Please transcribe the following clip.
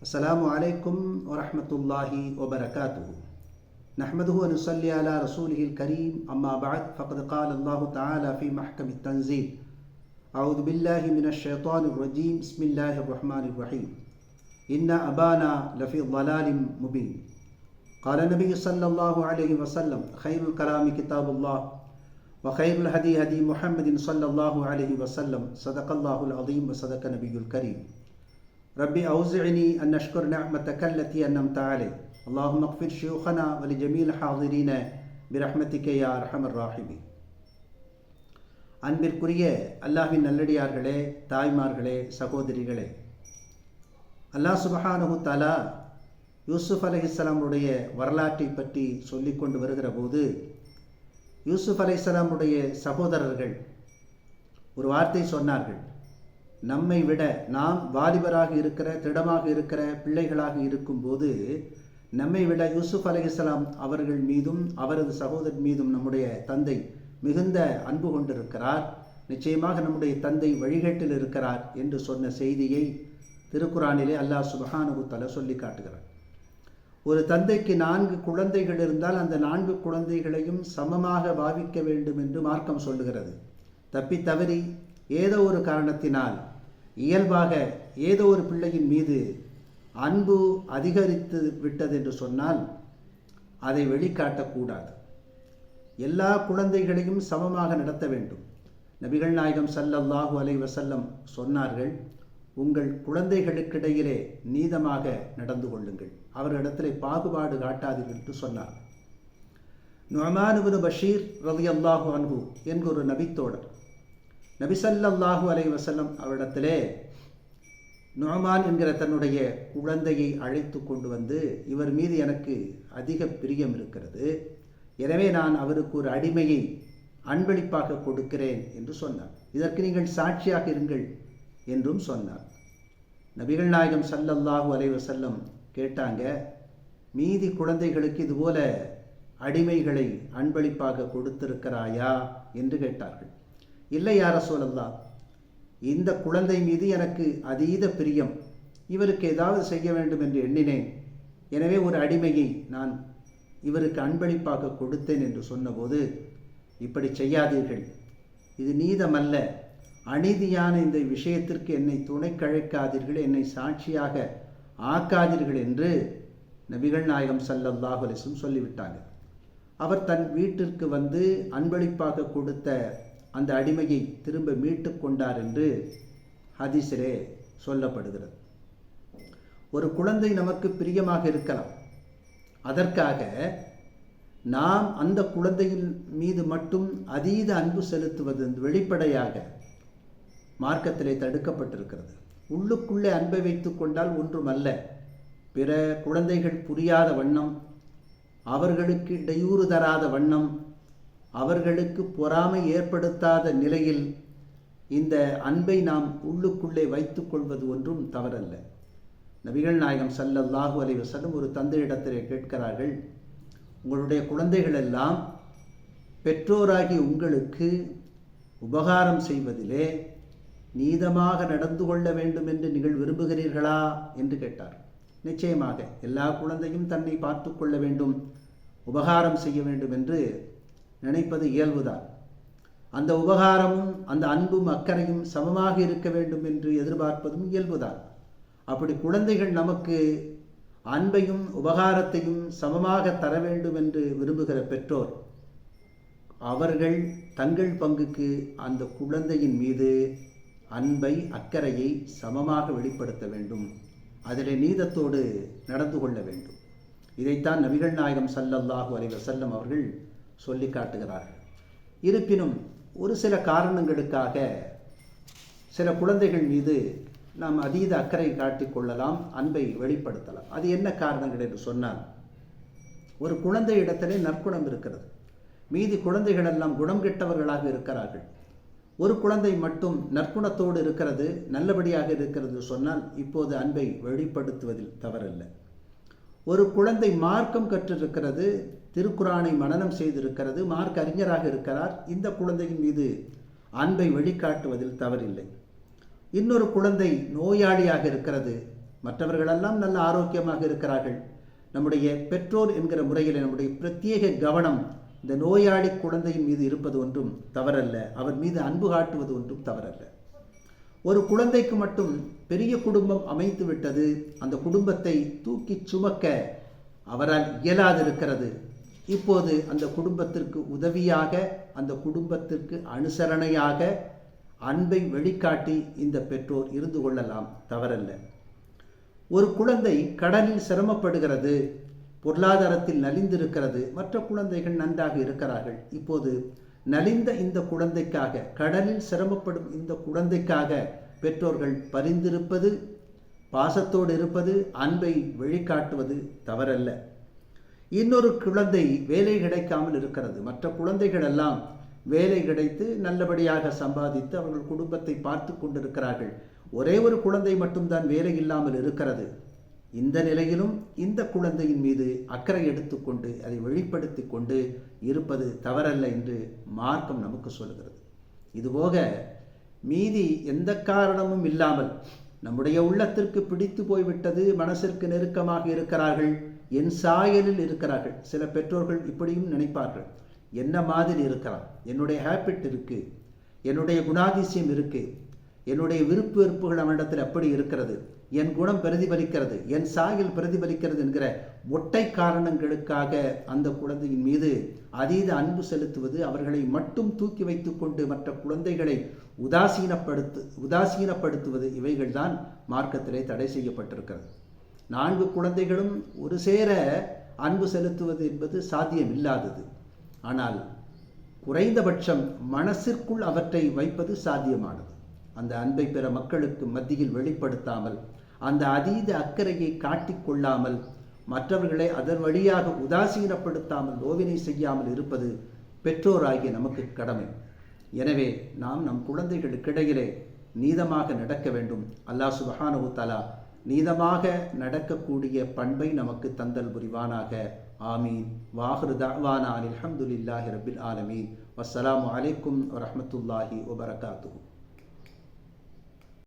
अस्सलामु अलैकुम व रहमतुल्लाहि व बरकातुहू। नहमदुहु व नुसल्ली अला रसूलिहिल करीम, अम्मा बअद, फ़क़द क़ाल अल्लाहु तआला फ़ी महकमित तंज़ील, अऊज़ु बिल्लाहि मिनश शैतानिर रजीम, बिस्मिल्लाहिर रहमानिर रहीम, इन्ना अबाना लफ़ी ज़लालिम मुबीन। क़ाल नबी सल्लल्लाहु अलैहि वसल्लम, खैरुल कलामि किताबुल्लाह व खैरुल हदी हदी मुहम्मदिन सल्लल्लाहु अलैहि वसल्लम, सदक़ल्लाहुल अज़ीम व सदक़ नबियुल करीम। रब्बी औज़िअनी अन अश्कुर निअमतक अल्लती अन्अमत अलैना, अल्लाहुम्मा अग़फ़िर शयूख़ना व लिजमील हाज़िरीन बिरहमतिक या अरहमर राहिमीन। அன்பிற்குரிய அல்லாஹ்வின் நல்லடியார்களே, தாய்மார்களே, சகோதரிகளே, அல்லாஹ் சுப்ஹானஹு தஆலா யூசுப் அலைஹிஸ்ஸலாமுடைய வரலாற்றை பற்றி சொல்லிக் கொண்டு வருகிற போது, யூசுப் அலைஹிஸ்ஸலாமுடைய சகோதரர்கள் ஒரு வார்த்தை சொன்னார்கள். நம்மை விட, நாம் வாலிபராக இருக்கிற, திடமாக இருக்கிற பிள்ளைகளாக இருக்கும்போது, நம்மை விட யூசுப் அலைஹிஸ்ஸலாம் அவர்கள் மீதும் அவரது சகோதரர் மீதும் நம்முடைய தந்தை மிகுந்த அன்பு கொண்டிருக்கிறார், நிச்சயமாக நம்முடைய தந்தை வழிகேட்டில் இருக்கிறார் என்று சொன்ன செய்தியை திருக்குரானிலே அல்லாஹ் சுப்ஹானஹு தஆலா சொல்லி காட்டுகிறார். ஒரு தந்தைக்கு 4 குழந்தைகள் இருந்தால் அந்த 4 குழந்தைகளையும் சமமாக பாவிக்க வேண்டும் என்று மார்க்கம் சொல்லுகிறது. தப்பி தவறி ஏதோ ஒரு காரணத்தினால் இயல்பாக ஏதோ ஒரு பிள்ளையின் மீது அன்பு அதிகரித்து விட்டது என்று சொன்னால் அதை வெளிக்காட்டக்கூடாது. எல்லா குழந்தைகளையும் சமமாக நடத்த வேண்டும். நபிகள் நாயகம் ஸல்லல்லாஹு அலைஹி வஸல்லம் சொன்னார்கள், உங்கள் குழந்தைகளுக்கிடையிலே நீதமாக நடந்து கொள்ளுங்கள், அவர்களிடத்திலே பாகுபாடு காட்டாதீர்கள் என்று சொன்னார். நுஅமான் இப்னு பஷீர் ரலியல்லாஹு அன்ஹு என்கிற ஒரு நபித்தோழர் நபி ஸல்லல்லாஹு அலைஹி வஸல்லம் அவரிடத்திலே நுஅமான் என்கிற தன்னுடைய குழந்தையை அழைத்து கொண்டு வந்து, இவர் மீது எனக்கு அதிக பிரியம் இருக்கிறது, எனவே நான் அவருக்கு ஒரு அடிமையை அன்பளிப்பாக கொடுக்கிறேன் என்று சொன்னார். இதற்கு நீங்கள் சாட்சியாக இருங்கள் என்றும் சொன்னார். நபிகள் நாயகம் ஸல்லல்லாஹு அலைஹி வஸல்லம் கேட்டாங்க, மீதி குழந்தைகளுக்கு இதுபோல அடிமைகளை அன்பளிப்பாக கொடுத்திருக்கிறாயா என்று கேட்டார்கள். இல்லை யா ரசூலல்லாஹ், இந்த குழந்தை மீது எனக்கு அதீத பிரியம், இவருக்கு ஏதாவது செய்ய வேண்டும் என்று எண்ணினேன், எனவே ஒரு அடிமையை நான் இவருக்கு அன்பளிப்பாக கொடுத்தேன் என்று சொன்னபோது, இப்படி செய்யாதீர்கள், இது நீதமல்ல, அநீதியான இந்த விஷயத்திற்கு என்னை துணை கழைக்காதீர்கள், என்னை சாட்சியாக ஆக்காதீர்கள் என்று நபிகள் நாயகம் ஸல்லல்லாஹு அலைஹி வஸல்லம் சொல்லிவிட்டாங்க. அவர் தன் வீட்டிற்கு வந்து அன்பளிப்பாக கொடுத்த அந்த அடிமையை திரும்ப மீட்டு கொண்டார் என்று ஹதீஸிலே சொல்லப்படுகிறது. ஒரு குழந்தை நமக்கு பிரியமாக இருக்கலாம், அதற்காக நாம் அந்த குழந்தையின் மீது மட்டும் அதீத அன்பு செலுத்துவது வெளிப்படையாக மார்க்கத்திலே தடுக்கப்பட்டிருக்கிறது. உள்ளுக்குள்ளே அன்பை வைத்து கொண்டால் ஒன்றுமல்ல, பிற குழந்தைகள் புரியாத வண்ணம், அவர்களுக்கு இடையூறு தராத வண்ணம், அவர்களுக்கு பொறாமை ஏற்படுத்தாத நிலையில் இந்த அன்பை நாம் உள்ளுக்குள்ளே வைத்து கொள்வது ஒன்றும் தவறல்ல. நபிகள் நாயகம் ஸல்லல்லாஹு அலைஹி வஸல்லம் ஒரு தந்தையிடத்திலே கேட்கிறார்கள், உங்களுடைய குழந்தைகள் எல்லாம் பெற்றோராகி உங்களுக்கு உபகாரம் செய்வதிலே நீதமாக நடந்து கொள்ள வேண்டும் என்று நீங்கள் விரும்புகிறீர்களா என்று கேட்டார். நிச்சயமாக எல்லா குழந்தையும் தன்னை பார்த்து கொள்ள வேண்டும், உபகாரம் செய்ய வேண்டும் என்று நினைப்பது இயல்புதான். அந்த உபகாரமும் அந்த அன்பும் அக்கறையும் சமமாக இருக்க வேண்டும் என்று எதிர்பார்ப்பதும் இயல்புதான். அப்படி குழந்தைகள் நமக்கு அன்பையும் உபகாரத்தையும் சமமாக தர வேண்டும் என்று விரும்புகிற பெற்றோர், அவர்கள் தங்கள் பங்குக்கு அந்த குழந்தையின் மீது அன்பை அக்கறையை சமமாக வெளிப்படுத்த வேண்டும், அதிலே நீதத்தோடு நடந்து கொள்ள வேண்டும். இதைத்தான் நபிகள் நாயகம் ஸல்லல்லாஹு அலைஹி வஸல்லம் அவர்கள் சொல்லி காட்டுகிறார்கள். இருப்பினும் ஒரு சில காரணங்களுக்காக சில குழந்தைகள் மீது நாம் அதீத அக்கறை காட்டிக்கொள்ளலாம், அன்பை வெளிப்படுத்தலாம். அது என்ன காரணங்கள் என்று சொன்னால், ஒரு குழந்தை இடத்திலே நற்குணம் இருக்கிறது, மீதி குழந்தைகள் எல்லாம் குணம் கெட்டவர்களாக இருக்கிறார்கள். ஒரு குழந்தை மட்டும் நற்குணத்தோடு இருக்கிறது, நல்லபடியாக இருக்கிறது சொன்னால் இப்போது அன்பை வெளிப்படுத்துவதில் தவறல்ல. ஒரு குழந்தை மார்க்கம் கற்றிருக்கிறது, திருக்குரானை மனனம் செய்திருக்கிறது, மார்க்க அறிஞராக இருக்கிறார், இந்த குழந்தையின் மீது அன்பை வெளிக்காட்டுவதில் தவறில்லை. இன்னொரு குழந்தை நோயாளியாக இருக்கிறது, மற்றவர்களெல்லாம் நல்ல ஆரோக்கியமாக இருக்கிறார்கள். நம்முடைய பெற்றோர் என்கிற முறையில் நம்முடைய பிரத்யேக கவனம் இந்த நோயாளி குழந்தையின் மீது இருப்பது ஒன்றும் தவறல்ல. அவர் மீது அன்பு காட்டுவது ஒன்றும் தவறல்ல. ஒரு குழந்தைக்கு மட்டும் பெரிய குடும்பம் அமைத்து விட்டது, அந்த குடும்பத்தை தூக்கி சுமக்க அவரால் இயலாதிருக்கிறது. இப்போது அந்த குடும்பத்திற்கு உதவியாக, அந்த குடும்பத்திற்கு அனுசரணையாக அன்பை வெளிக்காட்டி இந்த பெற்றோர் இருந்து கொள்ளலாம், தவறல்ல. ஒரு குழந்தை கடனில் சிரமப்படுகிறது, பொருளாதாரத்தில் நலிந்திருக்கிறது, மற்ற குழந்தைகள் நன்றாக இருக்கிறார்கள். இப்போது நலிந்த இந்த குழந்தைக்காக, கடனில் சிரமப்படும் இந்த குழந்தைக்காக பெற்றோர்கள் பரிந்திருப்பது, பாசத்தோடு இருப்பது, அன்பை வெளிக்காட்டுவது தவறல்ல. இன்னொரு குழந்தை வேலை கிடைக்காமல் இருக்கிறது, மற்ற குழந்தைகள் எல்லாம் வேலை கிடைத்து நல்லபடியாக சம்பாதித்து அவர்கள் குடும்பத்தை பார்த்து கொண்டிருக்கிறார்கள். ஒரே ஒரு குழந்தை மட்டும்தான் வேலை இல்லாமல் இருக்கிறது. இந்த நிலையிலும் இந்த குழந்தையின் மீது அக்கறை எடுத்துக்கொண்டு அதை வெளிப்படுத்தி கொண்டு இருப்பது தவறல்ல என்று மார்க்கம் நமக்கு சொல்கிறது. இதுபோக மீதி எந்த காரணமும் இல்லாமல் நம்முடைய உள்ளத்திற்கு பிடித்து போய்விட்டது, மனசிற்கு நெருக்கமாக இருக்கிறார்கள், என் சாயலில் இருக்கிறார்கள். சில பெற்றோர்கள் இப்படியும் நினைப்பார்கள், என்ன மாதிரி இருக்கிறான், என்னுடைய ஹேபிட் இருக்கு, என்னுடைய குணாதிசயம் இருக்கு, என்னுடைய விருப்பு வெறுப்புகள் அவனிடத்தில் அப்படி இருக்கிறது, என் குணம் பிரதிபலிக்கிறது, என் சாயல் பிரதிபலிக்கிறது என்கிற ஒட்டை காரணங்களுக்காக அந்த குழந்தையின் மீது அதீத அன்பு செலுத்துவது, அவர்களை மட்டும் தூக்கி வைத்துக் கொண்டு மற்ற குழந்தைகளை உதாசீனப்படுத்துவது, இவைகள்தான் மார்க்கத்திலே தடை செய்யப்பட்டிருக்கிறது. 4 குழந்தைகளும் ஒரு சேர அன்பு செலுத்துவது என்பது சாத்தியம் இல்லாதது. ஆனால் குறைந்தபட்சம் மனசிற்குள் அவற்றை வைப்பது சாத்தியமானது. அந்த அன்பை பிற மக்களுக்கு மத்தியில் வெளிப்படுத்தாமல், அந்த அதீத அக்கறையை காட்டிக்கொள்ளாமல், மற்றவர்களை அதன் வழியாக உதாசீனப்படுத்தாமல், நோவினை செய்யாமல் இருப்பது பெற்றோராகிய நமக்கு கடமை. எனவே நாம் நம் குழந்தைகளுக்கிடையிலே நீதமாக நடக்க வேண்டும். அல்லாஹ் சுப்ஹானஹு வ தஆலா நீதமாக நடக்கக்கூடிய பண்பை நமக்கு தந்தல் புரிவானாக. ஆமீன். வாஹிரு தஅவானா அல்ஹம்துலில்லாஹி ரப்பில் ஆலமீன். வஸ்ஸலாமு அலைக்கும் வரஹ்மத்துல்லாஹி வபரகாத்துஹு.